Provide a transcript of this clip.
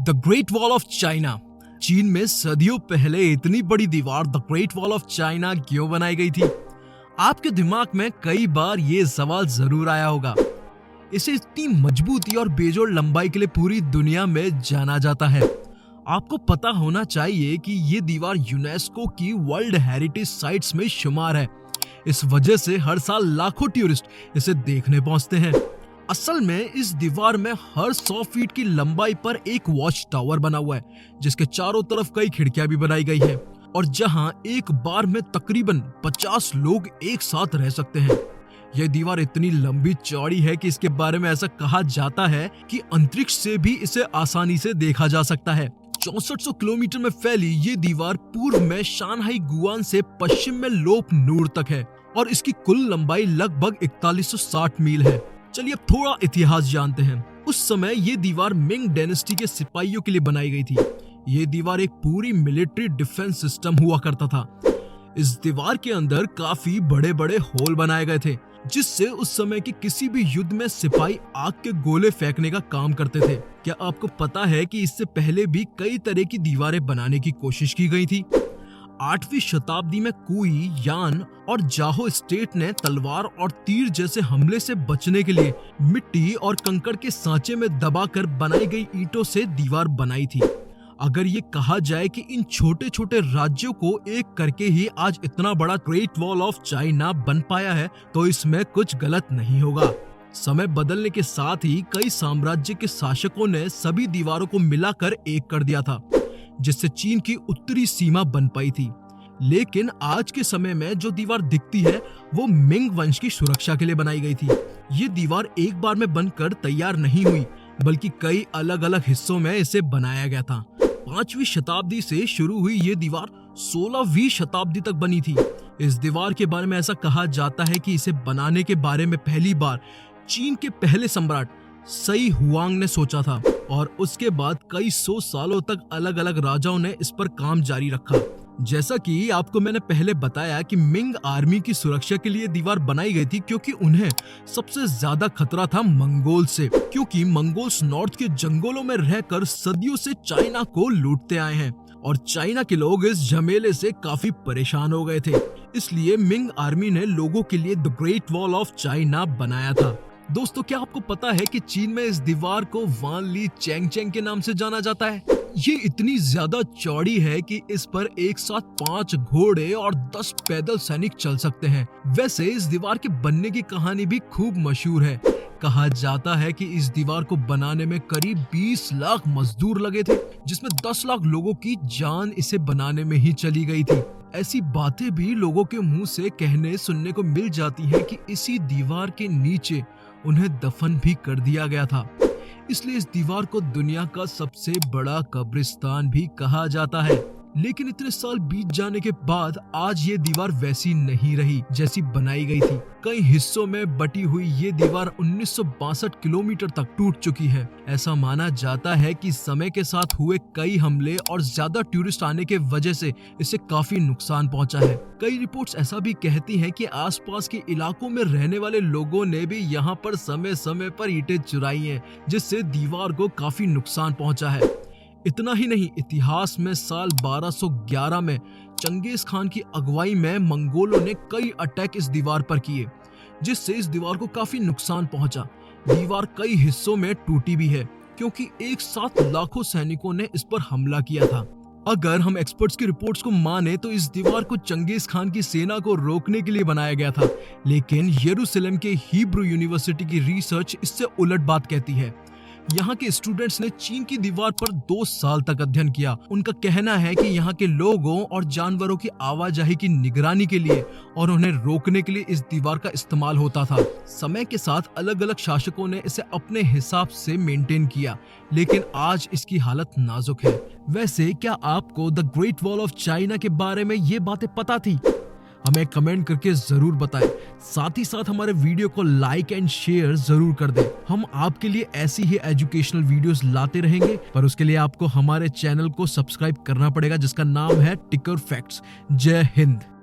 The great wall of China. चीन में सदियों पहले इतनी बड़ी दीवार the great wall of China क्यों बनाई गई थी? आपके दिमाग में कई बार ये सवाल जरूर आया होगा। इसे इतनी मजबूती और बेजोड़ लंबाई के लिए पूरी दुनिया में जाना जाता है। आपको पता होना चाहिए कि ये दीवार यूनेस्को की वर्ल्ड हेरिटेज साइट्स में शुमार है। इस वजह से हर साल लाखों टूरिस्ट इसे देखने पहुंचते हैं। असल में इस दीवार में हर 100 फीट की लंबाई पर एक वॉच टावर बना हुआ है, जिसके चारों तरफ कई खिड़कियां भी बनाई गई है और जहां एक बार में तकरीबन 50 लोग एक साथ रह सकते हैं। यह दीवार इतनी लंबी चौड़ी है कि इसके बारे में ऐसा कहा जाता है कि अंतरिक्ष से भी इसे आसानी से देखा जा सकता है। 6400 किलोमीटर में फैली ये दीवार पूर्व में शानहाई गुआन से पश्चिम में लोप नूर तक है और इसकी कुल लंबाई लगभग 4160 मील है। चलिए अब थोड़ा इतिहास जानते हैं। उस समय ये दीवार मिंग डायनेस्टी के सिपाहियों के लिए बनाई गई थी। ये दीवार एक पूरी मिलिट्री डिफेंस सिस्टम हुआ करता था। इस दीवार के अंदर काफी बड़े बड़े होल बनाए गए थे, जिससे उस समय के किसी भी युद्ध में सिपाही आग के गोले फेंकने का काम करते थे। क्या आपको पता है कि इससे पहले भी कई तरह की दीवारें बनाने की कोशिश की गई थी? 8वीं शताब्दी में कुई, यान और जाहो स्टेट ने तलवार और तीर जैसे हमले से बचने के लिए मिट्टी और कंकड़ के सांचे में दबाकर बनाई गई ईंटों से दीवार बनाई थी। अगर ये कहा जाए कि इन छोटे छोटे राज्यों को एक करके ही आज इतना बड़ा ग्रेट वॉल ऑफ चाइना बन पाया है, तो इसमें कुछ गलत नहीं होगा। समय बदलने के साथ ही कई साम्राज्य के शासकों ने सभी दीवारों को मिलाकर एक कर दिया था, जिससे चीन की उत्तरी सीमा बन पाई थी। लेकिन आज के समय में जो दीवार दिखती है वो मिंग वंश की सुरक्षा के लिए बनाई गई थी। ये दीवार एक बार में बनकर तैयार नहीं हुई, बल्कि कई अलग अलग हिस्सों में इसे बनाया गया था। 5वीं शताब्दी से शुरू हुई ये दीवार 16वीं शताब्दी तक बनी थी। इस दीवार के बारे में ऐसा कहा जाता है कि इसे बनाने के बारे में पहली बार चीन के पहले सम्राट सई हुआंग ने सोचा था और उसके बाद कई 100 सालों तक अलग अलग राजाओं ने इस पर काम जारी रखा। जैसा कि आपको मैंने पहले बताया कि मिंग आर्मी की सुरक्षा के लिए दीवार बनाई गई थी, क्योंकि उन्हें सबसे ज्यादा खतरा था मंगोल से, क्योंकि मंगोल्स नॉर्थ के जंगलों में रहकर सदियों से चाइना को लूटते आए हैं और चाइना के लोग इस झमेले से काफी परेशान हो गए थे। इसलिए मिंग आर्मी ने लोगों के लिए the great wall of China बनाया था। दोस्तों, क्या आपको पता है कि चीन में इस दीवार को वान ली चेंग चेंग के नाम से जाना जाता है? ये इतनी ज्यादा चौड़ी है कि इस पर एक साथ 5 घोड़े और 10 पैदल सैनिक चल सकते हैं। वैसे इस दीवार के बनने की कहानी भी खूब मशहूर है। कहा जाता है कि इस दीवार को बनाने में करीब 20 लाख मजदूर लगे थे, जिसमें 10 लाख लोगों की जान इसे बनाने में ही चली गई थी। ऐसी बातें भी लोगों के मुंह से कहने सुनने को मिल जाती है कि इसी दीवार के नीचे उन्हें दफन भी कर दिया गया था। इसलिए इस दीवार को दुनिया का सबसे बड़ा कब्रिस्तान भी कहा जाता है। लेकिन इतने साल बीत जाने के बाद आज ये दीवार वैसी नहीं रही जैसी बनाई गई थी। कई हिस्सों में बटी हुई ये दीवार 1962 किलोमीटर तक टूट चुकी है। ऐसा माना जाता है कि समय के साथ हुए कई हमले और ज्यादा टूरिस्ट आने के वजह से इसे काफी नुकसान पहुंचा है। कई रिपोर्ट्स ऐसा भी कहती हैं कि आसपास के इलाकों में रहने वाले लोगों ने भी यहाँ पर समय समय पर ईंटें चुराई हैं, जिससे दीवार को काफी नुकसान पहुंचा है। इतना ही नहीं, इतिहास में साल 1211 में चंगेज खान की अगुवाई में मंगोलों ने कई अटैक इस दीवार पर किए, जिससे इस दीवार को काफी नुकसान पहुंचा। दीवार कई हिस्सों में टूटी भी है, क्योंकि एक साथ लाखों सैनिकों ने इस पर हमला किया था। अगर हम एक्सपर्ट्स की रिपोर्ट्स को माने तो इस दीवार को चंगेज खान की सेना को रोकने के लिए बनाया गया था। लेकिन यरूशलेम के हिब्रू यूनिवर्सिटी की रिसर्च इससे उलट बात कहती है। यहाँ के स्टूडेंट्स ने चीन की दीवार पर 2 साल तक अध्ययन किया। उनका कहना है कि यहाँ के लोगों और जानवरों की आवाजाही की निगरानी के लिए और उन्हें रोकने के लिए इस दीवार का इस्तेमाल होता था। समय के साथ अलग अलग शासकों ने इसे अपने हिसाब से मेंटेन किया, लेकिन आज इसकी हालत नाजुक है। वैसे क्या आपको the great wall of China के बारे में ये बातें पता थी? हमें कमेंट करके जरूर बताएं। साथ ही साथ हमारे वीडियो को लाइक एंड शेयर जरूर कर दें। हम आपके लिए ऐसी ही एजुकेशनल वीडियोस लाते रहेंगे, पर उसके लिए आपको हमारे चैनल को सब्सक्राइब करना पड़ेगा, जिसका नाम है टिकर फैक्ट्स। जय हिंद।